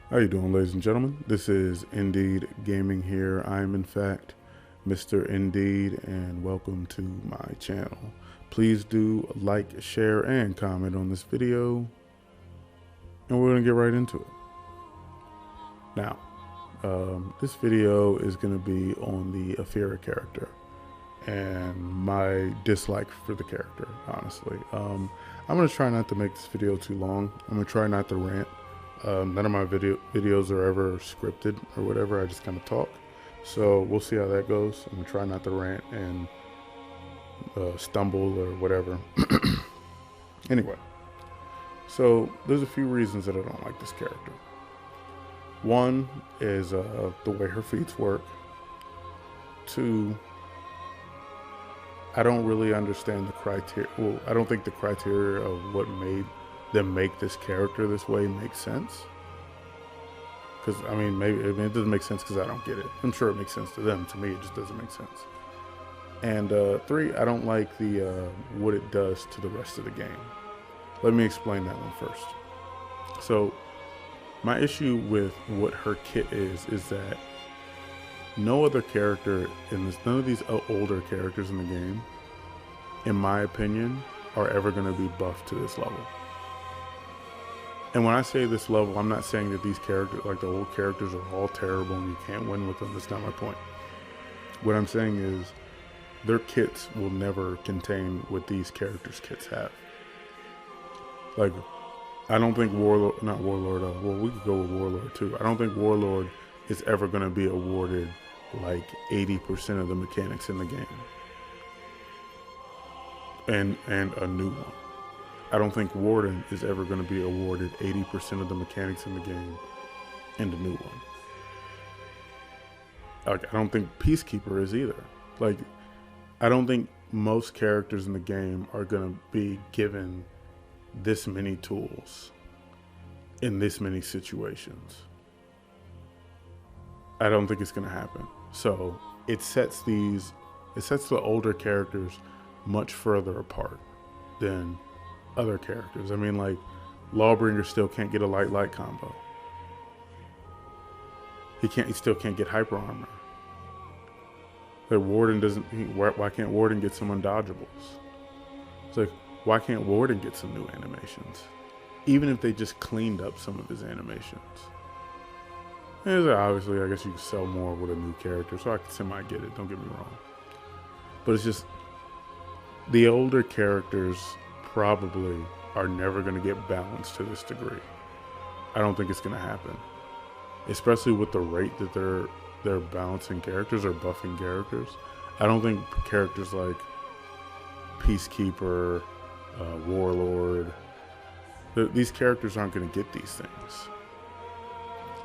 How you doing, ladies and gentlemen? This is Indeed Gaming here. I am in fact Mr. Indeed, and welcome to my channel. Please do like, share, and comment on this video, and we're gonna get right into it. Now, this video is gonna be on the Afeera character and my dislike for the character, honestly. I'm gonna try not to make this video too long. I'm gonna try not to rant. None of my videos are ever scripted or whatever. I just kind of talk. So we'll see how that goes. I'm gonna try not to rant and stumble or whatever. Anyway, so there's a few reasons that I don't like this character. One is the way her feats work. Two, I don't really understand the criteria. Well, I don't think the criteria of what made them make this character this way makes sense. Because, I mean, it doesn't make sense because I don't get it. I'm sure it makes sense to them. To me, it just doesn't make sense. And three, I don't like the what it does to the rest of the game. Let me explain that one first. So, my issue with what her kit is that no other character in this, none of these older characters in the game, in my opinion, are ever going to be buffed to this level. And when I say this level, I'm not saying that these characters, like the old characters, are all terrible and you can't win with them. That's not my point. What I'm saying is their kits will never contain what these characters' kits have. Like, I don't think well, we could go with Warlord too. I don't think Warlord is ever going to be awarded like 80% of the mechanics in the game. And a new one. I don't think Warden is ever going to be awarded 80% of the mechanics in the game and a new one. Like, I don't think Peacekeeper is either. Like, I don't think most characters in the game are going to be given this many tools in this many situations. I don't think it's going to happen. So it sets the older characters much further apart than other characters. I mean, like, Lawbringer still can't get a light combo. He still can't get hyper armor. Like, Warden doesn't. Why can't Warden get some undodgeables? It's like, why can't Warden get some new animations? Even if they just cleaned up some of his animations. And obviously, I guess you can sell more with a new character, so I can semi get it. Don't get me wrong. But it's just the older characters probably are never going to get balanced to this degree. I don't think it's going to happen, especially with the rate that they're balancing characters or buffing characters. I don't think characters like Peacekeeper, Warlord, these characters aren't going to get these things.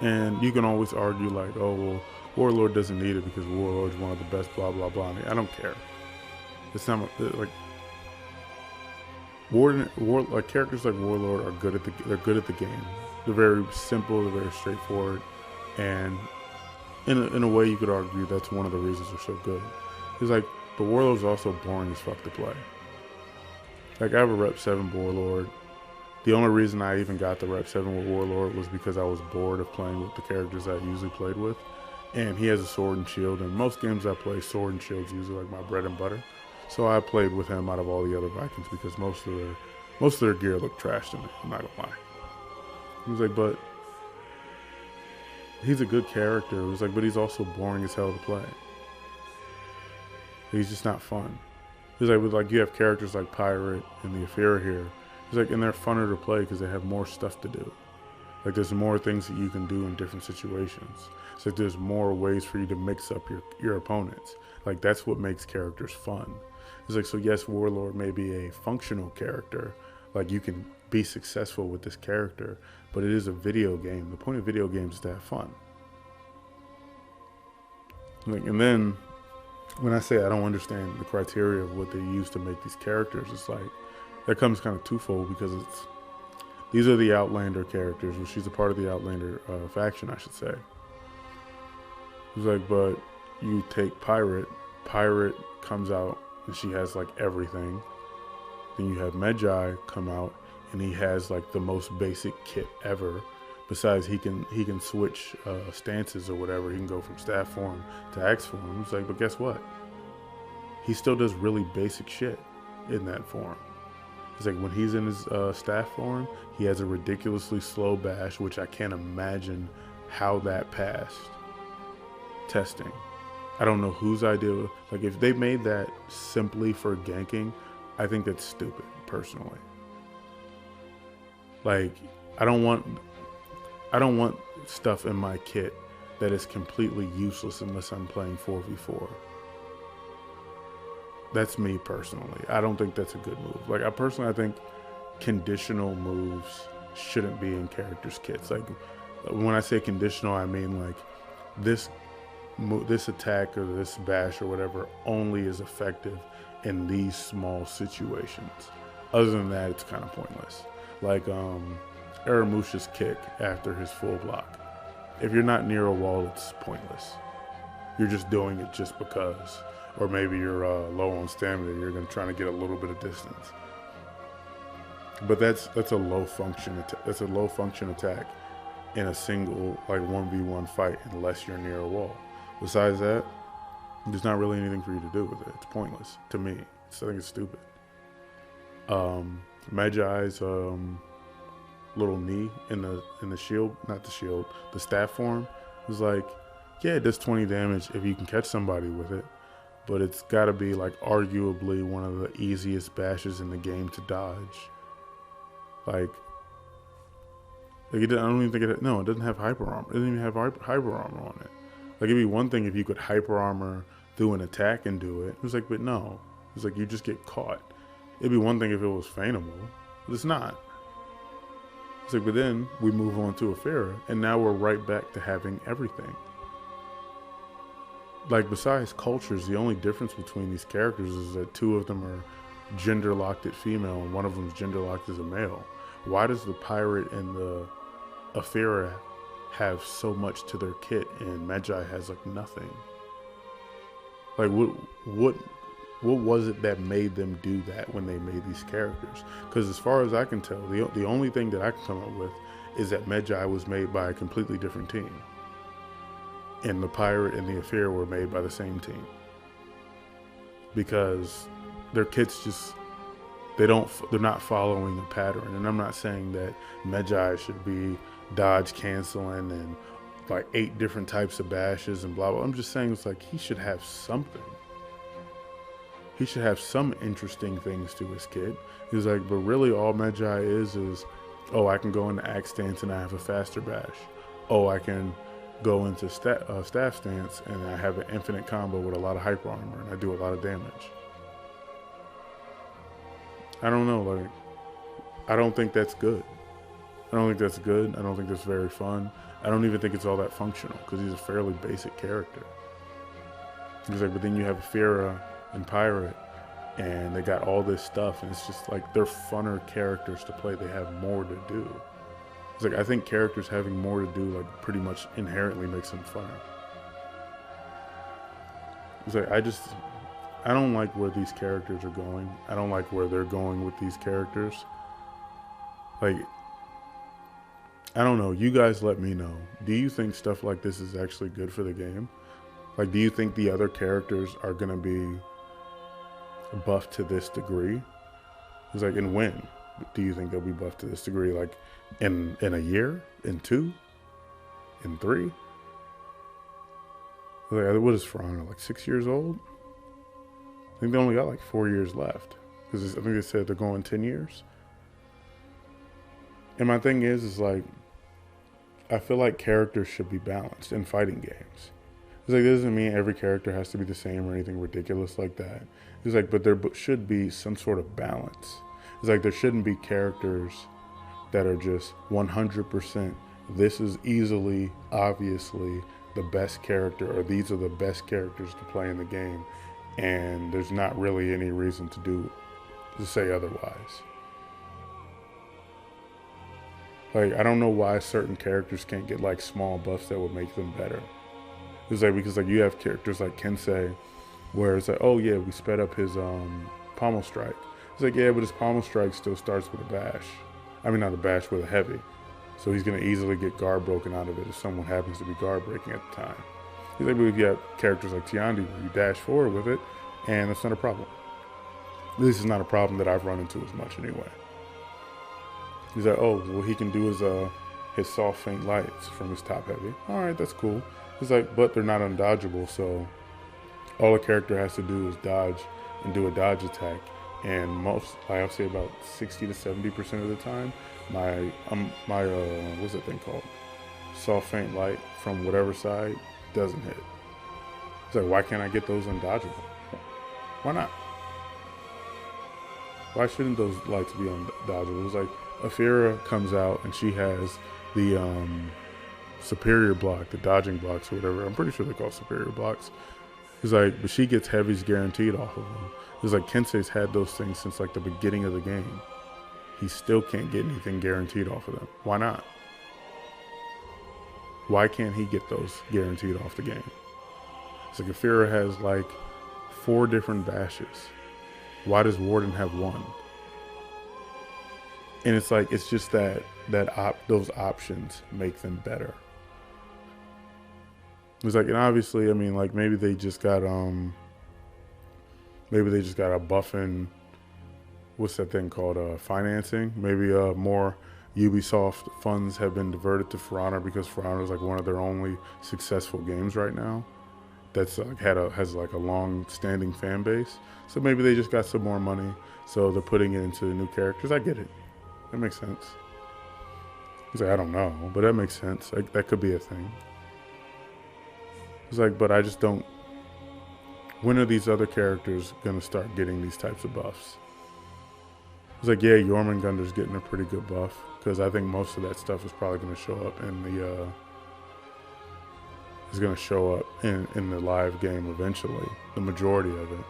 And you can always argue like, oh, well, Warlord doesn't need it because Warlord's one of the best, blah blah blah. I don't care. It's not like like characters like Warlord are good at the game. They're very simple, they're very straightforward, and in a way you could argue that's one of the reasons they're so good. It's like, but Warlord's also boring as fuck to play. Like, I have a Rep 7 Warlord. The only reason I even got the Rep 7 with Warlord was because I was bored of playing with the characters I usually played with. And he has a sword and shield, and most games I play, sword and shield's usually like my bread and butter. So I played with him out of all the other Vikings because most of their gear looked trash to me. I'm not gonna lie. He was like, but he's a good character. It was like, but he's also boring as hell to play. He's just not fun. He's like, with like, you have characters like Pirate and the Afeera here. He's like, and they're funner to play because they have more stuff to do. Like, there's more things that you can do in different situations. It's like there's more ways for you to mix up your opponents. Like, that's what makes characters fun. It's like, so yes, Warlord may be a functional character. Like, you can be successful with this character, but it is a video game. The point of video games is to have fun. Like, and then when I say I don't understand the criteria of what they use to make these characters, it's like that comes kind of twofold, because these are the Outlander characters. Well, she's a part of the Outlander faction, I should say. It's like, but you take Pirate comes out and she has like everything. Then you have Medjai come out and he has like the most basic kit ever. Besides, he can switch stances or whatever. He can go from staff form to axe form. It's like, but guess what? He still does really basic shit in that form. It's like when he's in his staff form, he has a ridiculously slow bash, which I can't imagine how that passed testing. I don't know whose idea. Like, if they made that simply for ganking, I think that's stupid, personally. Like, I don't want stuff in my kit that is completely useless unless I'm playing 4v4. That's me personally. I don't think that's a good move. Like, I think conditional moves shouldn't be in characters' kits. Like, when I say conditional, I mean like this attack or this bash or whatever only is effective in these small situations. Other than that, it's kind of pointless. Like Aramusha's kick after his full block. If you're not near a wall, it's pointless. You're just doing it just because. Or maybe you're low on stamina. You're trying to get a little bit of distance. But that's a low function. That's a low function attack in a single like 1v1 fight unless you're near a wall. Besides that, there's not really anything for you to do with it. It's pointless to me. I think it's stupid. Magi's little knee in the shield, not the shield, the staff form was like, yeah, it does 20 damage if you can catch somebody with it, but it's got to be like arguably one of the easiest bashes in the game to dodge. Like I don't even think it doesn't have hyper armor. It doesn't even have hyper armor on it. Like, it'd be one thing if you could hyper armor through an attack and do it. It was like, but no. It's like you just get caught. It'd be one thing if it was feightable, but it's not. It's like, but then we move on to Afeera, and now we're right back to having everything. Like, besides cultures, the only difference between these characters is that two of them are gender locked at female and one of them is gender locked as a male. Why does the pirate and the Afeera have so much to their kit and Magi has like nothing? Like, what was it that made them do that when they made these characters? Because as far as I can tell, the only thing that I can come up with is that Magi was made by a completely different team, and the pirate and the Afeera were made by the same team, because their kits just they're not following a pattern. And I'm not saying that Magi should be dodge canceling and like 8 different types of bashes and blah blah. I'm just saying it's like he should have something. He should have some interesting things to his kit. He's like, but really all Magi is, oh, I can go into axe stance and I have a faster bash. Oh, I can go into staff stance and I have an infinite combo with a lot of hyper armor and I do a lot of damage. I don't know, like, I don't think that's good. I don't think that's good. I don't think that's very fun. I don't even think it's all that functional because he's a fairly basic character. He's like, but then you have Afeera and Pirate and they got all this stuff and it's just like they're funner characters to play. They have more to do. It's like, I think characters having more to do like pretty much inherently makes them funner. It's like, I don't like where these characters are going. I don't like where they're going with these characters. Like, I don't know. You guys let me know. Do you think stuff like this is actually good for the game? Like, do you think the other characters are going to be buffed to this degree? It's like, and when do you think they'll be buffed to this degree? Like, in a year? In 2? In 3? Like, what is Frana, like 6 years old? I think they only got like 4 years left. Because I think they said they're going 10 years. And my thing is like, I feel like characters should be balanced in fighting games. It's like, this doesn't mean every character has to be the same or anything ridiculous like that. It's like, but there should be some sort of balance. It's like, there shouldn't be characters that are just 100%, this is easily, obviously, the best character, or these are the best characters to play in the game, and there's not really any reason to say otherwise. Like, I don't know why certain characters can't get like small buffs that would make them better. It's like, because like you have characters like Kensei, where it's like, oh yeah, we sped up his pommel strike. It's like, yeah, but his pommel strike still starts with a bash. I mean, not a bash, with a heavy. So he's going to easily get guard broken out of it if someone happens to be guard breaking at the time. He's like, but if you have characters like Tiandi where you dash forward with it, and that's not a problem. This is not a problem that I've run into as much anyway. He's like, oh, well, he can do his soft faint lights from his top heavy. All right, that's cool. He's like, but they're not undodgeable, so all a character has to do is dodge and do a dodge attack. And most, I'll say about 60 to 70% of the time, my what's that thing called? Soft faint light from whatever side doesn't hit. It's like, why can't I get those undodgeable? Why not? Why shouldn't those lights be undodgeable? It's like Afeera comes out and she has the superior block, the dodging blocks or whatever. I'm pretty sure they're called superior blocks. He's like, but she gets heavies guaranteed off of them. It's like Kensei's had those things since like the beginning of the game. He still can't get anything guaranteed off of them. Why not? Why can't he get those guaranteed off the game? It's like Afeera has like 4 different bashes. Why does Warden have 1? And it's like, it's just those options make them better. It's like, and obviously, I mean, like maybe they just got a buffing, what's that thing called, financing. Maybe more Ubisoft funds have been diverted to For Honor because For Honor is like one of their only successful games right now. That's like has like a long-standing fan base. So maybe they just got some more money, so they're putting it into the new characters. I get it. That makes sense. He's like, I don't know, but that makes sense. Like, that could be a thing. He's like, but I just don't. When are these other characters gonna start getting these types of buffs? He's like, yeah, Jormungandr's getting a pretty good buff because I think most of that stuff is probably gonna show up in the. Is going to show up in the live game eventually, the majority of it.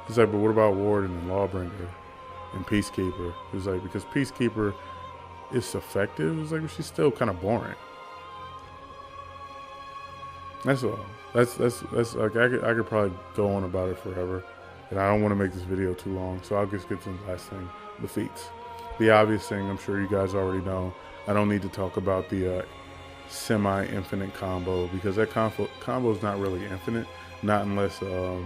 He's like, but what about Warden and Lawbringer and Peacekeeper? He's like, because Peacekeeper is effective. He's like, but she's still kind of boring. That's all. That's like, I could probably go on about it forever, and I don't want to make this video too long, so I'll just get to the last thing, the feats. The obvious thing, I'm sure you guys already know. I don't need to talk about the semi-infinite combo because that combo is not really infinite, not unless the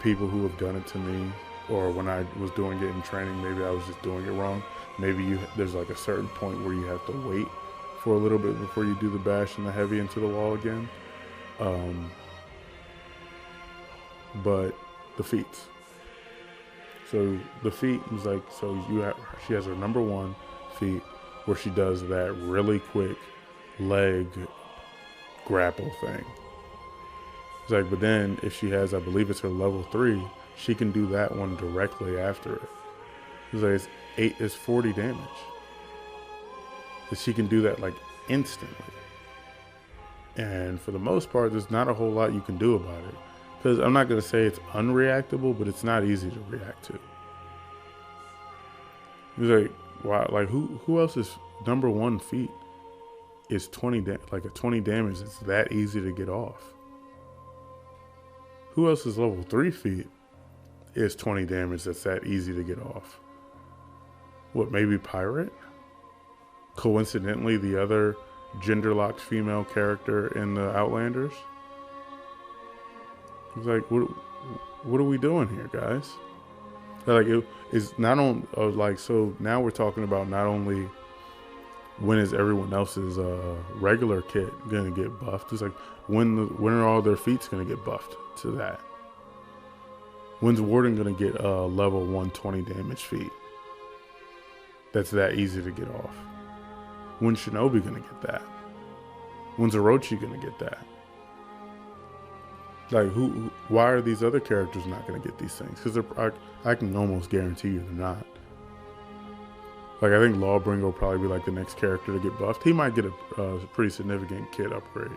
people who have done it to me, or when I was doing it in training, maybe I was just doing it wrong. Maybe there's like a certain point where you have to wait for a little bit before you do the bash and the heavy into the wall again. But the feats. So the feat was like, so she has her number 1 feat, where she does that really quick leg grapple thing. It's like, but then if she has, I believe it's her level 3, she can do that one directly after it. It's like, it's 40 damage. But she can do that like instantly. And for the most part, there's not a whole lot you can do about it. Because I'm not going to say it's unreactable, but it's not easy to react to. It's like, wow, like who else's number 1 feat is 20 like a 20 damage? It's that easy to get off. Who else's level 3 feat is 20 damage that's that easy to get off? What, maybe Pirate? Coincidentally, the other gender-locked female character in the Outlanders? It's like, what are we doing here, guys? Like, it is not on, like, so now we're talking about not only when is everyone else's regular kit gonna get buffed. It's like, when are all their feats gonna get buffed to that? When's Warden gonna get a level 120 damage feat that's that easy to get off? When's Shinobi gonna get that? When's Orochi gonna get that? Like, why are these other characters not going to get these things? Because I can almost guarantee you they're not. Like, I think Lawbringer will probably be like the next character to get buffed. He might get a pretty significant kit upgrade.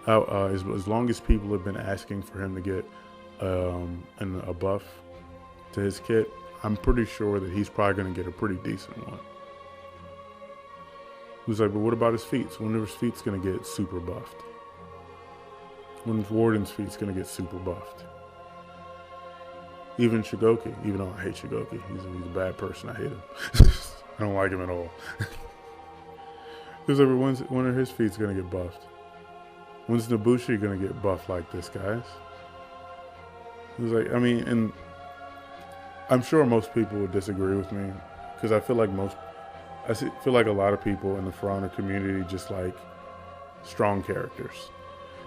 As long as people have been asking for him to get a buff to his kit, I'm pretty sure that he's probably going to get a pretty decent one. He's like, but what about his feats? When are his feats going to get super buffed? When Warden's feat's gonna get super buffed. Even Shigoki, even though I hate Shigoki, he's a bad person. I hate him. I don't like him at all. Because like, when are his feats gonna get buffed? When's Nabushi gonna get buffed like this, guys? It was like, I mean, and I'm sure most people would disagree with me because I feel like feel like a lot of people in the For Honor community just like strong characters.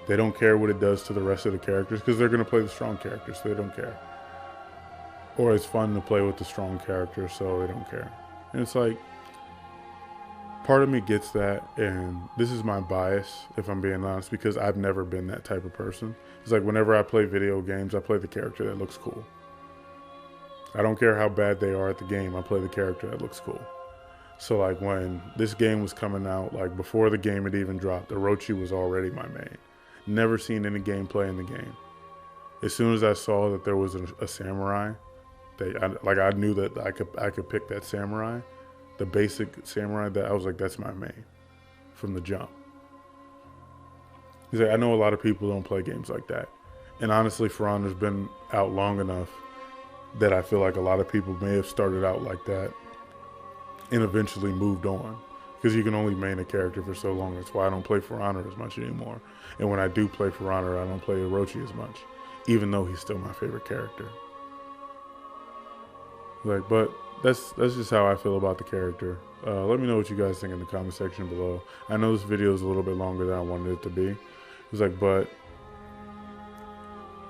They don't care what it does to the rest of the characters because they're gonna play the strong characters, so they don't care. Or it's fun to play with the strong characters, so they don't care. And it's like, part of me gets that, and this is my bias, if I'm being honest, because I've never been that type of person. It's like whenever I play video games, I play the character that looks cool. I don't care how bad they are at the game, I play the character that looks cool. So like when this game was coming out, like before the game had even dropped, Orochi was already my main. Never seen any gameplay in the game. As soon as I saw that there was a samurai, I knew that I could pick that samurai, the basic samurai, that I was like, that's my main from the jump. He's like, I know a lot of people don't play games like that. And honestly, For Honor's been out long enough that I feel like a lot of people may have started out like that and eventually moved on. Because you can only main a character for so long. That's why I don't play For Honor as much anymore. And when I do play For Honor, I don't play Orochi as much, even though he's still my favorite character. Like, but that's just how I feel about the character. Let me know what you guys think in the comment section below. I know this video is a little bit longer than I wanted it to be. It's like, but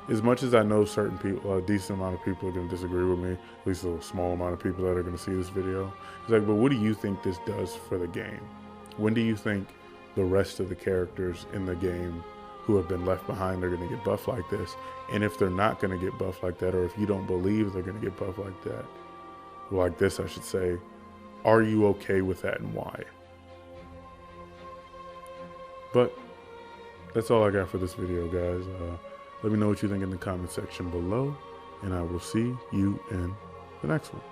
as much as I know certain people, a decent amount of people are going to disagree with me, at least a small amount of people that are going to see this video. It's like, but what do you think this does for the game? When do you think the rest of the characters in the game who have been left behind are going to get buffed like this? And if they're not going to get buffed like that, or if you don't believe they're going to get buffed like that, like this, I should say, are you okay with that and why? But that's all I got for this video, guys. Let me know what you think in the comment section below, and I will see you in the next one.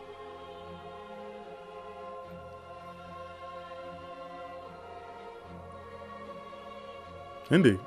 Indeed.